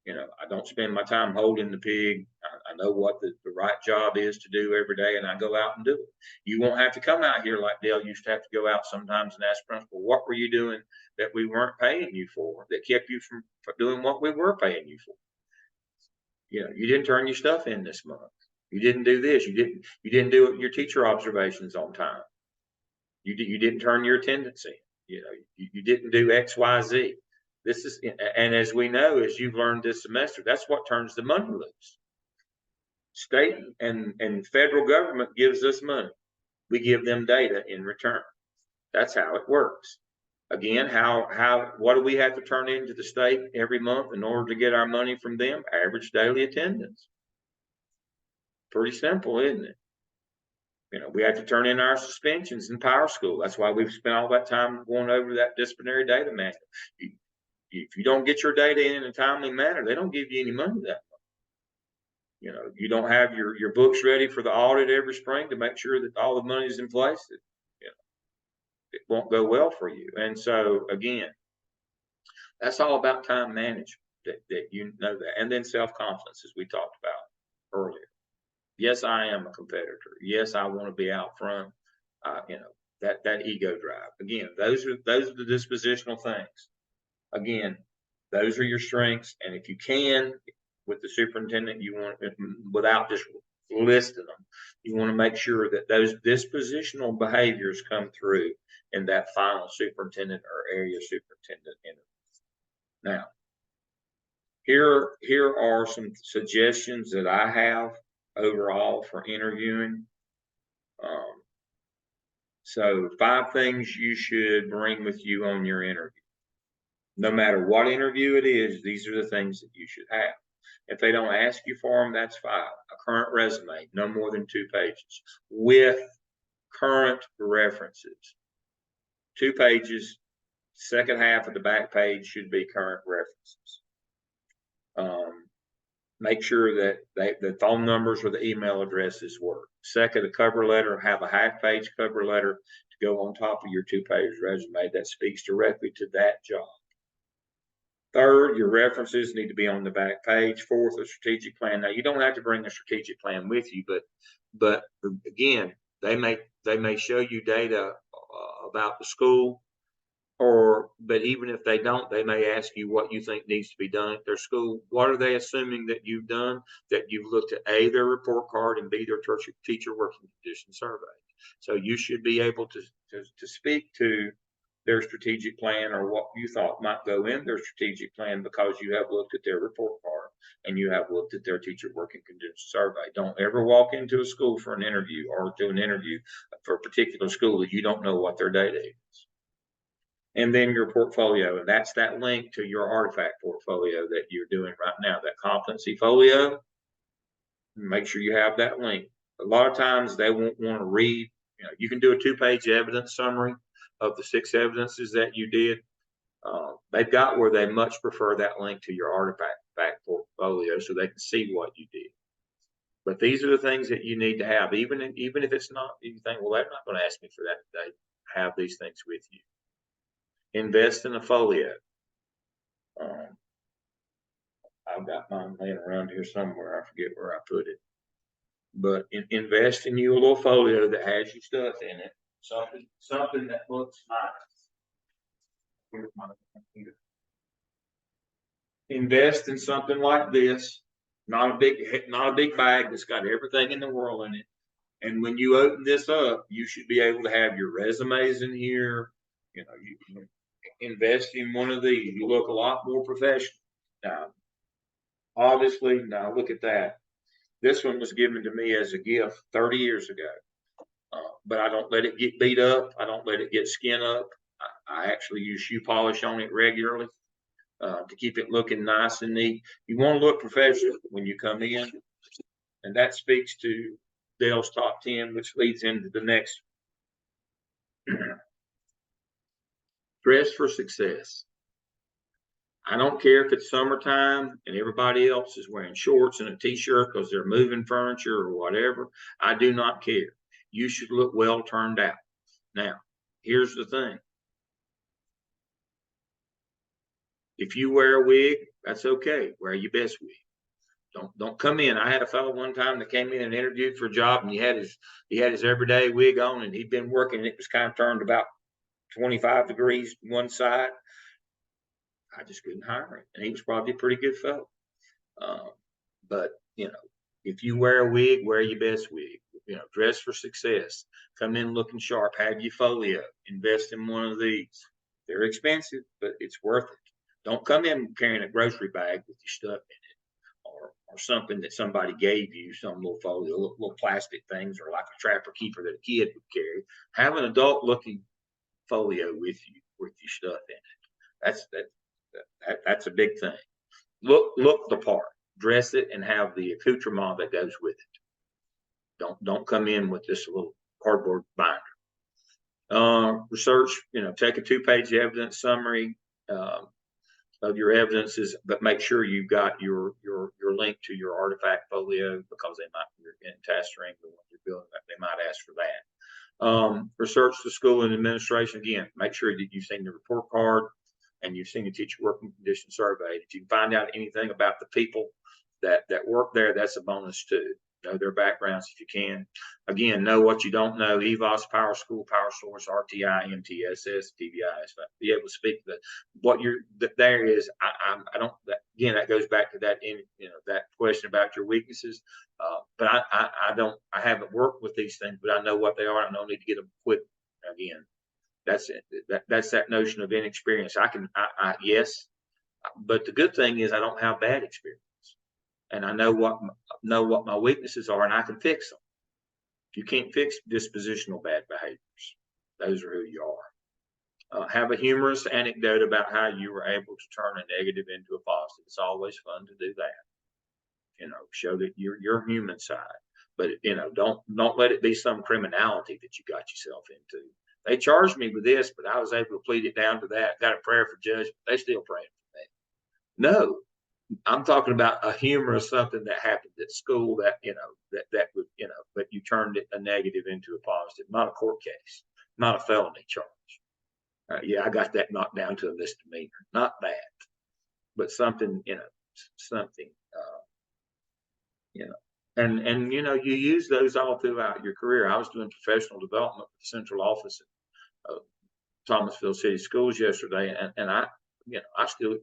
I don't spend my time holding the pig. I know what the right job is to do every day, and I go out and do it. You won't have to come out here like Dale used to have to go out sometimes and ask principal, what were you doing that we weren't paying you for, that kept you from doing what we were paying you for? You didn't turn your stuff in this month. You didn't do this. You didn't do your teacher observations on time. You didn't turn your attendance in. You didn't do X, Y, Z. This is, and as we know, as you've learned this semester, that's what turns the money loose. State and federal government gives us money. We give them data in return. That's how it works. Again, what do we have to turn into the state every month in order to get our money from them? Average daily attendance. Pretty simple, isn't it? We have to turn in our suspensions in Power School. That's why we've spent all that time going over that disciplinary data manual. If you don't get your data in a timely manner, they don't give you any money that month. You don't have your books ready for the audit every spring to make sure that all the money is in place. It won't go well for you. And so again, that's all about time management. That that, and then self-confidence, as we talked about earlier. Yes, I am a competitor. Yes, I want to be out front. That ego drive. Again, those are the dispositional things. Again, those are your strengths. And if you can, with the superintendent, you want, without just listing them, you want to make sure that those dispositional behaviors come through in that final superintendent or area superintendent interview. Now, here are some suggestions that I have overall for interviewing. So 5 things you should bring with you on your interview. No matter what interview it is, these are the things that you should have. If they don't ask you for them, that's fine. A current resume, no more than 2 pages, with current references. 2 pages, second half of the back page should be current references. Make sure that the phone numbers or the email addresses work. Second, a cover letter, have a half-page cover letter to go on top of your 2-page resume that speaks directly to that job. Third, your references need to be on the back page. Fourth, a strategic plan. Now, you don't have to bring a strategic plan with you, but again, they may show you data about the school, but even if they don't, they may ask you what you think needs to be done at their school. What are they assuming that you've done? That you've looked at A, their report card, and B, their teacher working condition survey. So you should be able to speak to their strategic plan or what you thought might go in their strategic plan because you have looked at their report card and you have looked at their teacher working condition survey. Don't ever walk into a school for an interview or do an interview for a particular school that you don't know what their data is. And then your portfolio, and that's that link to your artifact portfolio that you're doing right now, that competency folio. Make sure you have that link. A lot of times they won't want to read. You can do a 2-page evidence summary of the 6 evidences that you did. They've got where they much prefer that link to your artifact portfolio so they can see what you did. But these are the things that you need to have, even if it's not, you think, well, they're not going to ask me for that today. Have these things with you. Invest in a folio. I've got mine laying around here somewhere. I forget where I put it. But invest in you a little folio that has your stuff in it. Something that looks nice. Here's my computer. Invest in something like this. Not a big bag that's got everything in the world in it. And when you open this up, you should be able to have your resumes in here. You invest in one of these. You look a lot more professional. Now, obviously, now look at that. This one was given to me as a gift 30 years ago. But I don't let it get beat up. I don't let it get skin up. I actually use shoe polish on it regularly to keep it looking nice and neat. You want to look professional when you come in. And that speaks to Dale's top 10, which leads into the next. Dress for success. I don't care if it's summertime and everybody else is wearing shorts and a t-shirt because they're moving furniture or whatever. I do not care. You should look well turned out. Now, here's the thing. If you wear a wig, that's okay. Wear your best wig. Don't come in. I had a fellow one time that came in and interviewed for a job, and he had his everyday wig on, and he'd been working, and it was kind of turned about 25 degrees one side. I just couldn't hire him, and he was probably a pretty good fellow. But if you wear a wig, wear your best wig. Dress for success. Come in looking sharp. Have your folio. Invest in one of these. They're expensive, but it's worth it. Don't come in carrying a grocery bag with your stuff in it, or something that somebody gave you, some little folio, little plastic things, or like a trapper keeper that a kid would carry. Have an adult-looking folio with you, with your stuff in it. That's a big thing. Look the part. Dress it and have the accoutrement that goes with it. Don't come in with this little cardboard binder. Research, take a 2-page evidence summary of your evidences, but make sure you've got your link to your artifact folio, because they might, you're in testering the one you're building, they might ask for that. Research the school and administration. Again, make sure that you've seen the report card and you've seen the teacher working condition survey. If you can find out anything about the people that work there, that's a bonus too. Know their backgrounds if you can. Again, know what you don't know. EVOS, Power School, Power Source, RTI, MTSS, TBIS. Be able to speak to what there is. I don't. Again, that goes back to that that question about your weaknesses. But I don't. I haven't worked with these things, but I know what they are. I don't need to get them quick. Again, that's it. That's that notion of inexperience. Yes, but the good thing is I don't have bad experience. And I know what my weaknesses are, and I can fix them. You can't fix dispositional bad behaviors. Those are who you are. Have a humorous anecdote about how you were able to turn a negative into a positive. It's always fun to do that. Show that your human side. But don't let it be some criminality that you got yourself into. They charged me with this, but I was able to plead it down to that. Got a prayer for judgment. They still praying for me. No. I'm talking about a humorous something that happened at school that would but you turned it a negative into a positive, not a court case, not a felony charge. Yeah, I got that knocked down to a misdemeanor, not that, but something, and you use those all throughout your career. I was doing professional development with the central office at Thomasville City Schools yesterday, and I still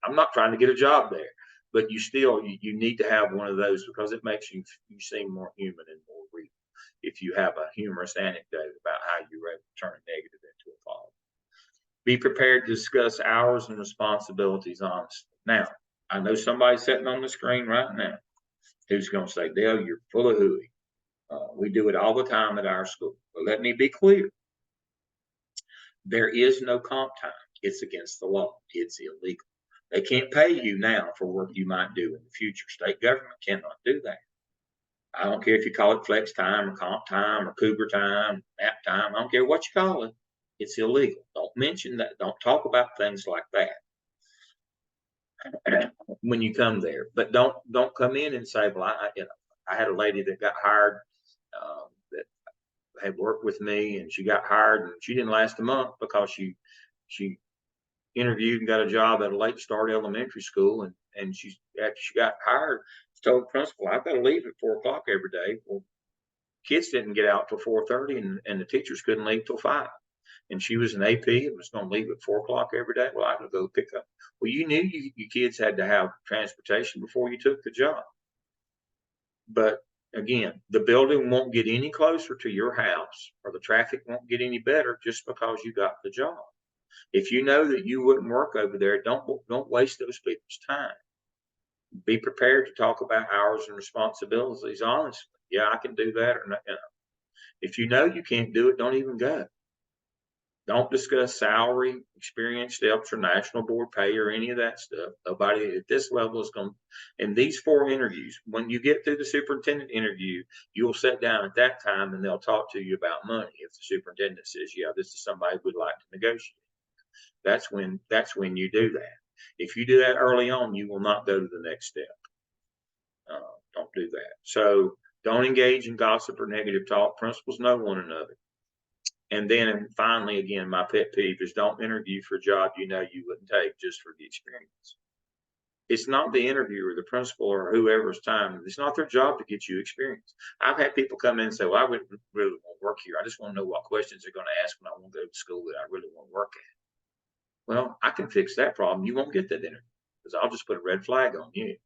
I'm not trying to get a job there, but you need to have one of those because it makes you seem more human and more real. If you have a humorous anecdote about how you were able to turn a negative into a positive. Be prepared to discuss hours and responsibilities honestly. Now, I know somebody's sitting on the screen right now who's going to say, Dale, you're full of hooey. We do it all the time at our school. But let me be clear. There is no comp time. It's against the law. It's illegal. They can't pay you now for work you might do in the future. State government cannot do that. I don't care if you call it flex time or comp time or cougar time, nap time. I don't care what you call it. It's illegal. Don't mention that. Don't talk about things like that when you come there. But don't come in and say, well, I had a lady that got hired that had worked with me, and she got hired, and she didn't last a month because she interviewed and got a job at a late start elementary school, and after she got hired, she told the principal, I've got to leave at 4 o'clock every day. Well, kids didn't get out till 4:30, and the teachers couldn't leave till 5. And she was an AP and was going to leave at 4 o'clock every day. Well, I had to go pick up. Well, you knew you kids had to have transportation before you took the job. But again, the building won't get any closer to your house, or the traffic won't get any better just because you got the job. If you know that you wouldn't work over there, don't waste those people's time. Be prepared to talk about hours and responsibilities honestly. Yeah, I can do that. Or not. If you know you can't do it, don't even go. Don't discuss salary, experience steps, or national board pay, or any of that stuff. Nobody at this level is going to. In these 4 interviews, when you get through the superintendent interview, you'll sit down at that time and they'll talk to you about money. If the superintendent says, yeah, this is somebody we'd like to negotiate. That's when you do that. If you do that early on, you will not go to the next step. Don't do that. So don't engage in gossip or negative talk. Principals know one another. And then finally, again, my pet peeve is don't interview for a job you know you wouldn't take just for the experience. It's not the interviewer, the principal, or whoever's time. It's not their job to get you experience. I've had people come in and say, well, I wouldn't really want to work here. I just want to know what questions they're going to ask when I want to go to school that I really want to work at. Well, I can fix that problem. You won't get that interview because I'll just put a red flag on you.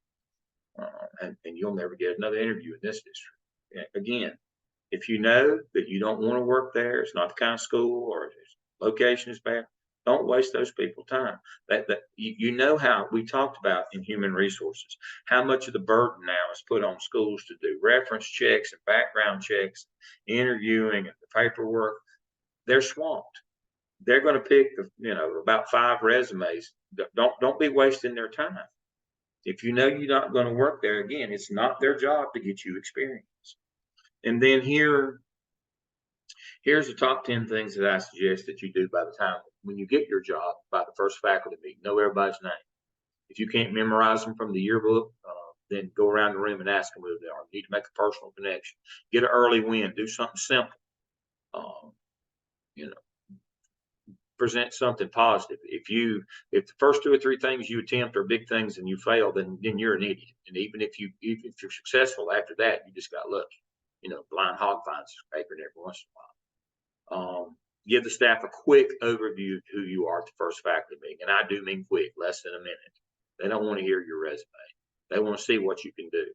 And you'll never get another interview in this district. Again, if you know that you don't want to work there, it's not the kind of school, or the location is bad, don't waste those people's time. That you know how we talked about in human resources, how much of the burden now is put on schools to do reference checks and background checks, interviewing and the paperwork. They're swamped. They're going to pick about 5 resumes. Don't be wasting their time. If you know you're not going to work there, again, it's not their job to get you experience. And then here's the top 10 things that I suggest that you do by the time when you get your job, by the first faculty meeting. Know everybody's name. If you can't memorize them from the yearbook, then go around the room and ask them who they are. You need to make a personal connection. Get an early win. Do something simple. Present something positive. If the first 2 or 3 things you attempt are big things and you fail, then you're an idiot. And even if you're successful after that, you just got lucky. Blind hog finds his bacon every once in a while. Give the staff a quick overview of who you are at the first faculty meeting. And I do mean quick, less than a minute. They don't want to hear your resume. They want to see what you can do.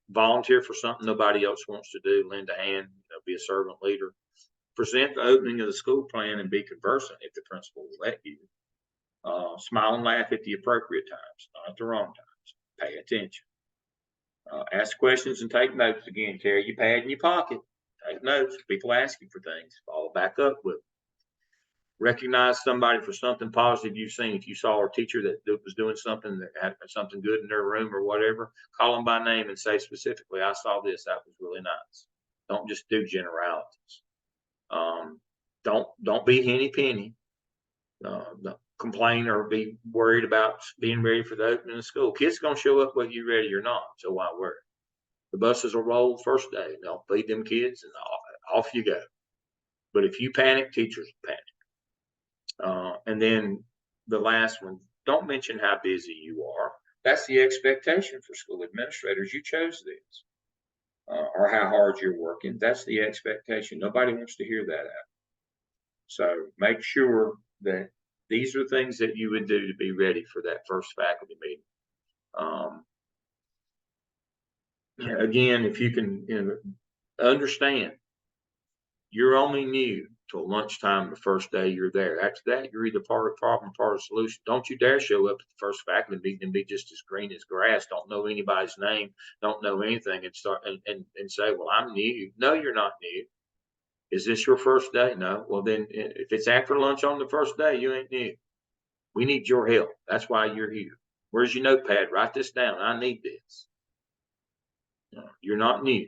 Volunteer for something nobody else wants to do. Lend a hand, be a servant leader. Present the opening of the school plan and be conversant if the principal will let you. Smile and laugh at the appropriate times, not at the wrong times. Pay attention. Ask questions and take notes. Again, carry your pad in your pocket. Take notes. People ask you for things. Follow back up with them. Recognize somebody for something positive you've seen. If you saw a teacher that was doing something that had something good in their room or whatever, call them by name and say specifically, I saw this. That was really nice. Don't just do generalities. Don't be henny penny. Don't complain or be worried about being ready for the opening of school. Kids are going to show up whether you're ready or not. So why worry? The buses will roll the first day. They'll feed them kids and off you go. But if you panic, teachers panic. And then the last one, don't mention how busy you are. That's the expectation for school administrators. You chose this. Or how hard you're working. That's the expectation. Nobody wants to hear that out. So make sure that these are things that you would do to be ready for that first faculty meeting. Again, if you can understand, you're only new till lunchtime the first day you're there. After that, you're either part of the problem, part of the solution. Don't you dare show up at the first faculty meeting and be just as green as grass. Don't know anybody's name, don't know anything, and start and say, well, I'm new. No, you're not new. Is this your first day? No. Well, then if it's after lunch on the first day, you ain't new. We need your help. That's why you're here. Where's your notepad? Write this down. I need this. You're not new.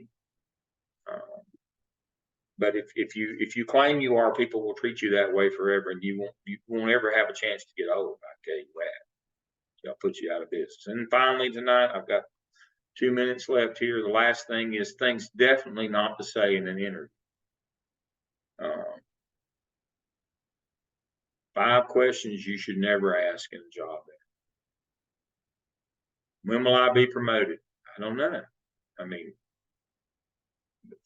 But if you claim you are, people will treat you that way forever, and you won't ever have a chance to get old. I tell you that. I'll put you out of business. And finally, tonight I've got 2 minutes left here. The last thing is things definitely not to say in an interview. 5 questions you should never ask in a job. When will I be promoted? I don't know. I mean,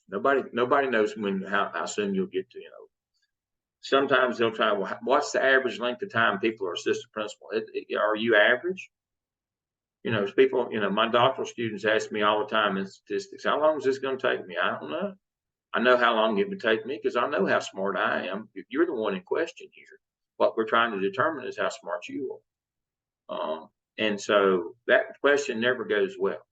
nobody knows how soon you'll get to, Sometimes they'll try, well, what's the average length of time people are assistant principal? Are you average? People, my doctoral students ask me all the time in statistics, how long is this going to take me? I don't know. I know how long it would take me because I know how smart I am. You're the one in question here. What we're trying to determine is how smart you are. And so that question never goes well.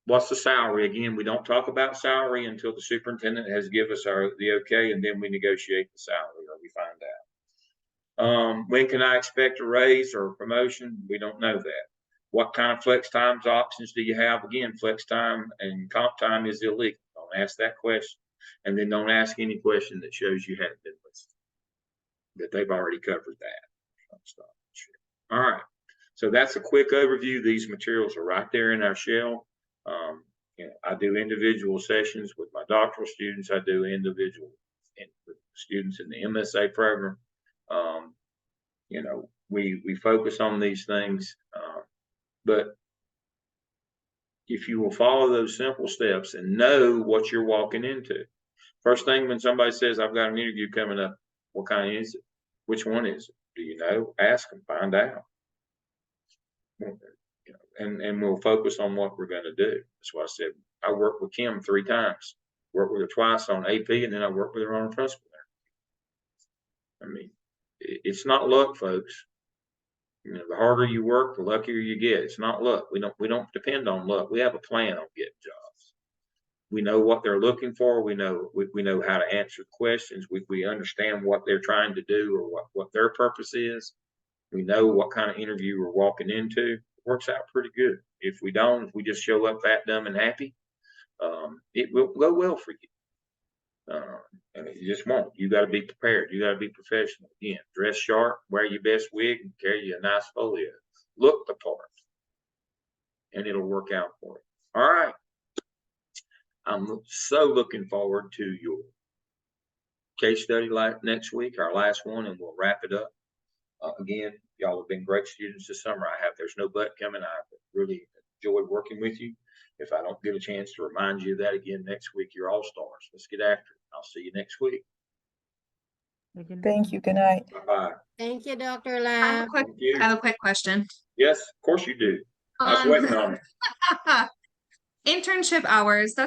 What's the salary? Again, we don't talk about salary until the superintendent has given us the okay, and then we negotiate the salary or we find out. When can I expect a raise or a promotion? We don't know that. What kind of flex times options do you have? Again, flex time and comp time is illegal. Don't ask that question. And then don't ask any question that shows you haven't been listed, that they've already covered that. All right. So that's a quick overview. These materials are right there in our shell. I do individual sessions with my doctoral students. I do individual with students in the MSA program. We focus on these things, but if you will follow those simple steps and know what you're walking into. First thing when somebody says, I've got an interview coming up, what kind is it? Which one is it? Do you know? Ask them, find out. And we'll focus on what we're going to do. That's why I said I worked with Kim 3 times, worked with her twice on AP, and then I worked with her on a principal. I mean, it's not luck, folks. The harder you work, the luckier you get. It's not luck. We don't depend on luck. We have a plan on getting jobs. We know what they're looking for. We know how to answer questions. We understand what they're trying to do or what their purpose is. We know what kind of interview we're walking into. It works out pretty good. If we don't, if we just show up fat, dumb, and happy, it will go well for you. And you just won't. You got to be prepared. You got to be professional. Again, dress sharp, wear your best wig, and carry you a nice folio. Look the part, and it'll work out for you. All right. I'm so looking forward to your case study next week, our last one, and we'll wrap it up. Again, y'all have been great students this summer. There's no but coming. I really enjoyed working with you. If I don't get a chance to remind you of that again next week, you're all stars. Let's get after it. I'll see you next week. Thank you. Good night. Bye-bye. Thank you, Dr. I have Lab. a quick, Thank you. I have a quick question. Yes, of course you do. I was waiting on it. Internship hours. That's